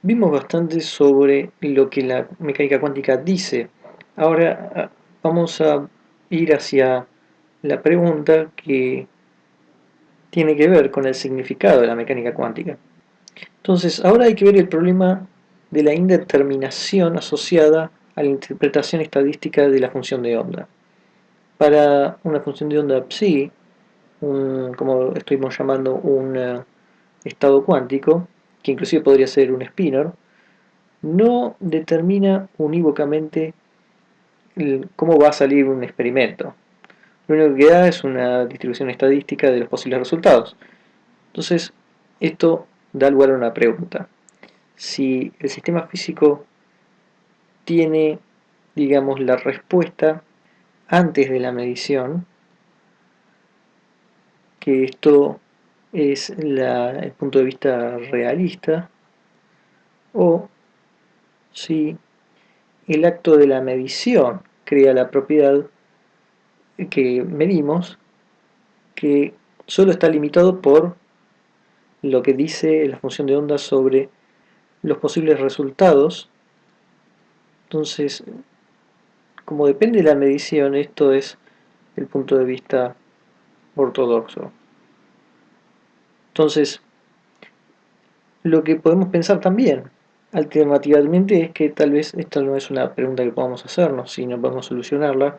Vimos bastante sobre lo que la mecánica cuántica dice. Ahora vamos a ir hacia la pregunta que tiene que ver con el significado de la mecánica cuántica. Entonces, ahora hay que ver el problema de la indeterminación asociada a la interpretación estadística de la función de onda. Para una función de onda psi, como estuvimos llamando un estado cuántico, que inclusive podría ser un spinor, no determina unívocamente cómo va a salir un experimento. Lo único que da es una distribución estadística de los posibles resultados. Entonces, esto da lugar a una pregunta. Si el sistema físico tiene, digamos, la respuesta antes de la medición, que esto es el punto de vista realista, o si el acto de la medición crea la propiedad que medimos, que solo está limitado por lo que dice la función de onda sobre los posibles resultados. Entonces, como depende de la medición, esto es el punto de vista ortodoxo. Entonces, lo que podemos pensar también, alternativamente, es que tal vez esta no es una pregunta que podamos hacernos, sino podemos solucionarla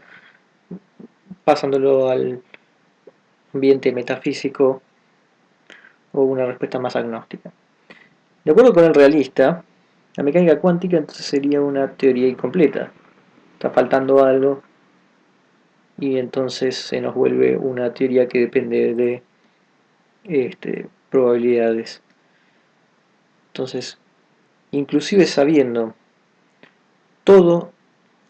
pasándolo al ambiente metafísico o una respuesta más agnóstica. De acuerdo con el realista, la mecánica cuántica entonces sería una teoría incompleta. Está faltando algo y entonces se nos vuelve una teoría que depende de probabilidades. Entonces, inclusive sabiendo todo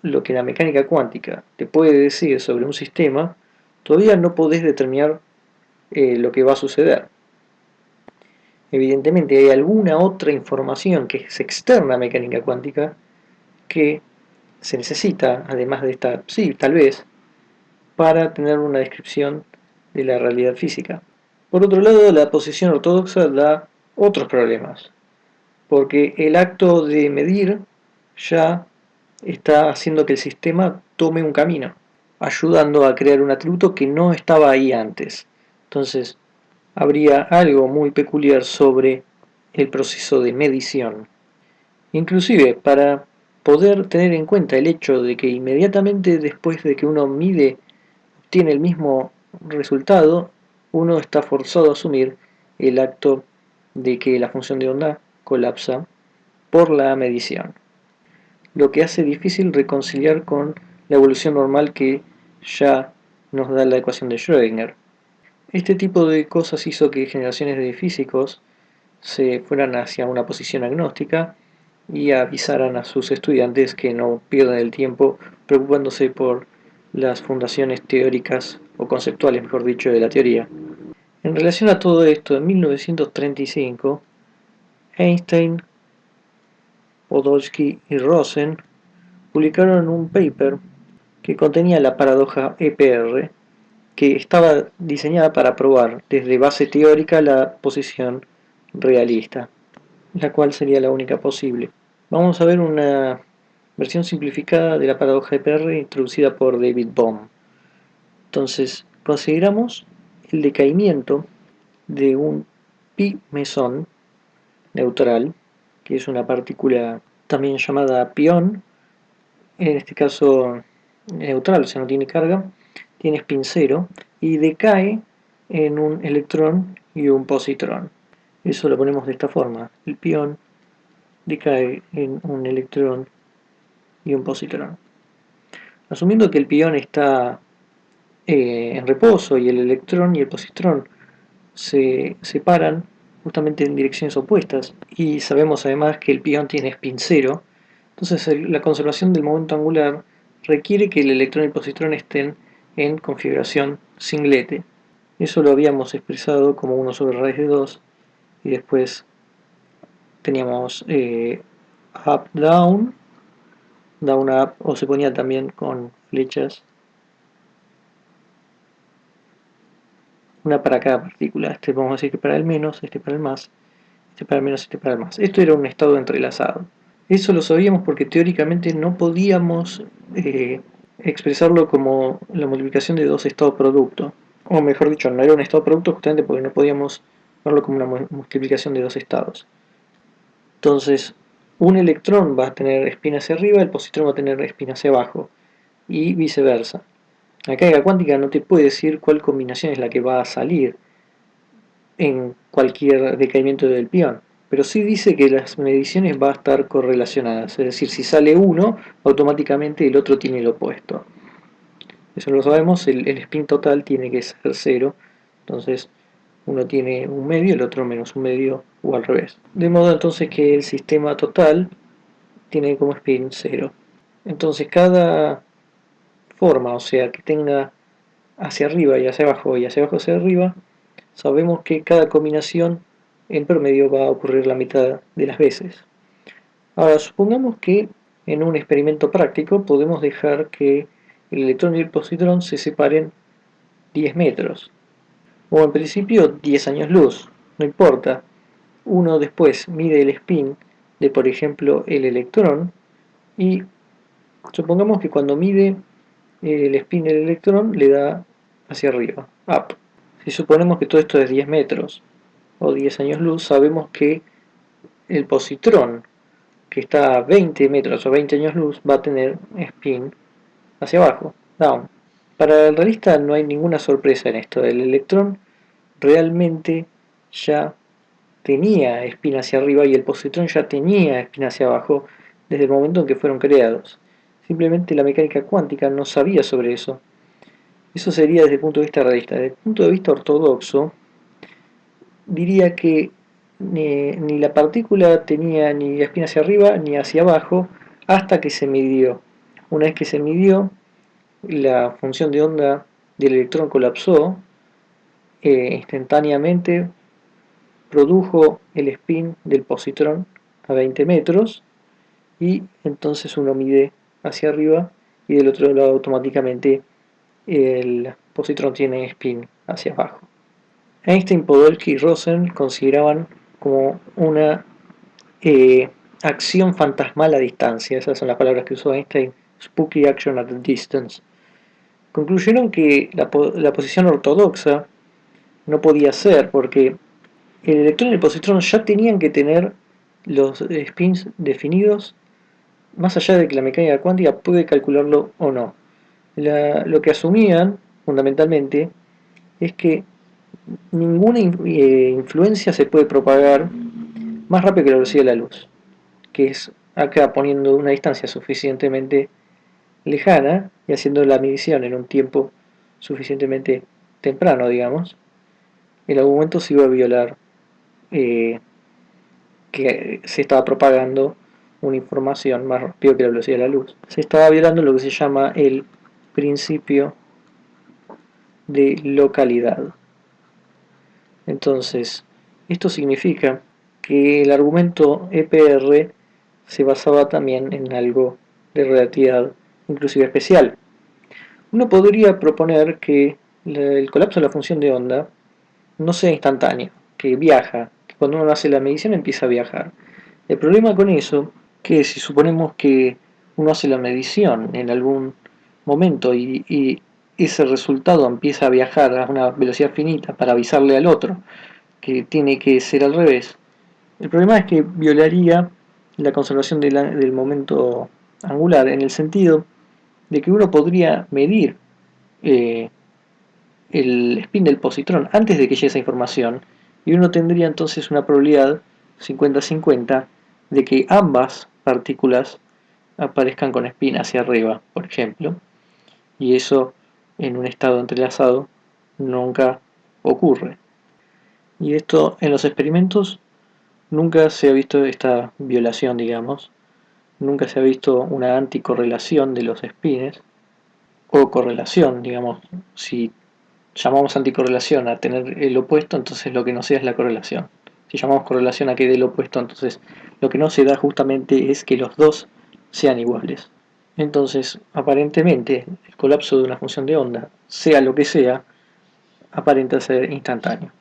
lo que la mecánica cuántica te puede decir sobre un sistema, todavía no podés determinar lo que va a suceder. Evidentemente hay alguna otra información que es externa a mecánica cuántica que se necesita, además de esta, sí, tal vez, para tener una descripción de la realidad física. Por otro lado, la posición ortodoxa da otros problemas, porque el acto de medir ya está haciendo que el sistema tome un camino, ayudando a crear un atributo que no estaba ahí antes. Entonces, habría algo muy peculiar sobre el proceso de medición. Inclusive, para poder tener en cuenta el hecho de que inmediatamente después de que uno mide obtiene el mismo resultado, uno está forzado a asumir el acto de que la función de onda colapsa por la medición, lo que hace difícil reconciliar con la evolución normal que ya nos da la ecuación de Schrödinger. Este tipo de cosas hizo que generaciones de físicos se fueran hacia una posición agnóstica y avisaran a sus estudiantes que no pierdan el tiempo preocupándose por las fundaciones teóricas o conceptuales, mejor dicho, de la teoría. En relación a todo esto, en 1935, Einstein, Podolsky y Rosen publicaron un paper que contenía la paradoja EPR, que estaba diseñada para probar desde base teórica la posición realista, la cual sería la única posible. Vamos a ver una versión simplificada de la paradoja EPR introducida por David Bohm. Entonces, consideramos el decaimiento de un pi mesón neutral, que es una partícula también llamada pión, en este caso neutral, o sea, no tiene carga, tiene spin 0 y decae en un electrón y un positrón. Eso lo ponemos de esta forma: el pión decae en un electrón y un positrón. Asumiendo que el pión está en reposo y el electrón y el positrón se separan justamente en direcciones opuestas y sabemos además que el pión tiene spin 0, entonces la conservación del momento angular requiere que el electrón y el positrón estén en configuración singlete. Eso lo habíamos expresado como 1 sobre raíz de 2 y después teníamos up down, down up, o se ponía también con flechas, una para cada partícula. Este vamos a decir que para el menos, este para el más, este para el menos, este para el más. Esto era un estado entrelazado. Eso lo sabíamos porque teóricamente no podíamos expresarlo como la multiplicación de dos estados producto. O mejor dicho, no era un estado producto justamente porque no podíamos verlo como una multiplicación de dos estados. Entonces, un electrón va a tener spin hacia arriba, el positrón va a tener spin hacia abajo, y viceversa. La carga cuántica no te puede decir cuál combinación es la que va a salir en cualquier decaimiento del pión, pero sí dice que las mediciones van a estar correlacionadas, es decir, si sale uno, automáticamente el otro tiene el opuesto. Eso lo sabemos, el spin total tiene que ser cero, entonces uno tiene un medio, el otro menos un medio, o al revés. De modo entonces que el sistema total tiene como spin cero. Entonces cada forma, o sea, que tenga hacia arriba y hacia abajo y hacia abajo hacia arriba, sabemos que cada combinación en promedio va a ocurrir la mitad de las veces. Ahora, supongamos que en un experimento práctico podemos dejar que el electrón y el positrón se separen 10 metros, o en principio 10 años luz, no importa. Uno después mide el spin de, por ejemplo, el electrón, y supongamos que cuando mide el spin del electrón le da hacia arriba, up. Si suponemos que todo esto es 10 metros o 10 años luz, sabemos que el positrón, que está a 20 metros o 20 años luz, va a tener spin hacia abajo, down. Para el realista no hay ninguna sorpresa en esto. El electrón realmente ya tenía spin hacia arriba y el positrón ya tenía spin hacia abajo desde el momento en que fueron creados. Simplemente la mecánica cuántica no sabía sobre eso. Eso sería desde el punto de vista realista. Desde el punto de vista ortodoxo, diría que ni la partícula tenía ni spin hacia arriba ni hacia abajo hasta que se midió. Una vez que se midió, la función de onda del electrón colapsó, instantáneamente produjo el spin del positrón a 20 metros, y entonces uno mide hacia arriba y del otro lado automáticamente el positrón tiene spin hacia abajo. Einstein, Podolsky y Rosen consideraban como una acción fantasmal a distancia, esas son las palabras que usó Einstein, spooky action at a distance. Concluyeron que la posición ortodoxa no podía ser porque el electrón y el positrón ya tenían que tener los spins definidos, más allá de que la mecánica cuántica puede calcularlo o no. Lo que asumían, fundamentalmente, es que ninguna influencia se puede propagar más rápido que la velocidad de la luz, que es acá poniendo una distancia suficientemente lejana y haciendo la medición en un tiempo suficientemente temprano, digamos, el argumento se iba a violar, que se estaba propagando una información más rápido que la velocidad de la luz. Se estaba violando lo que se llama el principio de localidad. Entonces, esto significa que el argumento EPR se basaba también en algo de relatividad inclusive especial. Uno podría proponer que el colapso de la función de onda no sea instantáneo, que viaja, que cuando uno hace la medición empieza a viajar. El problema con eso, que si suponemos que uno hace la medición en algún momento y ese resultado empieza a viajar a una velocidad finita para avisarle al otro que tiene que ser al revés, el problema es que violaría la conservación del momento angular, en el sentido de que uno podría medir eh, el spin del positrón antes de que llegue esa información, y uno tendría entonces una probabilidad 50-50 de que ambas partículas aparezcan con spin hacia arriba, por ejemplo, y eso en un estado entrelazado nunca ocurre. Y esto en los experimentos nunca se ha visto esta violación, digamos, nunca se ha visto una anticorrelación de los spins, o correlación, digamos, si llamamos anticorrelación a tener el opuesto, entonces lo que no sea es la correlación. Si llamamos correlación a que dé el opuesto, entonces lo que no se da justamente es que los dos sean iguales. Entonces, aparentemente, el colapso de una función de onda, sea lo que sea, aparenta ser instantáneo.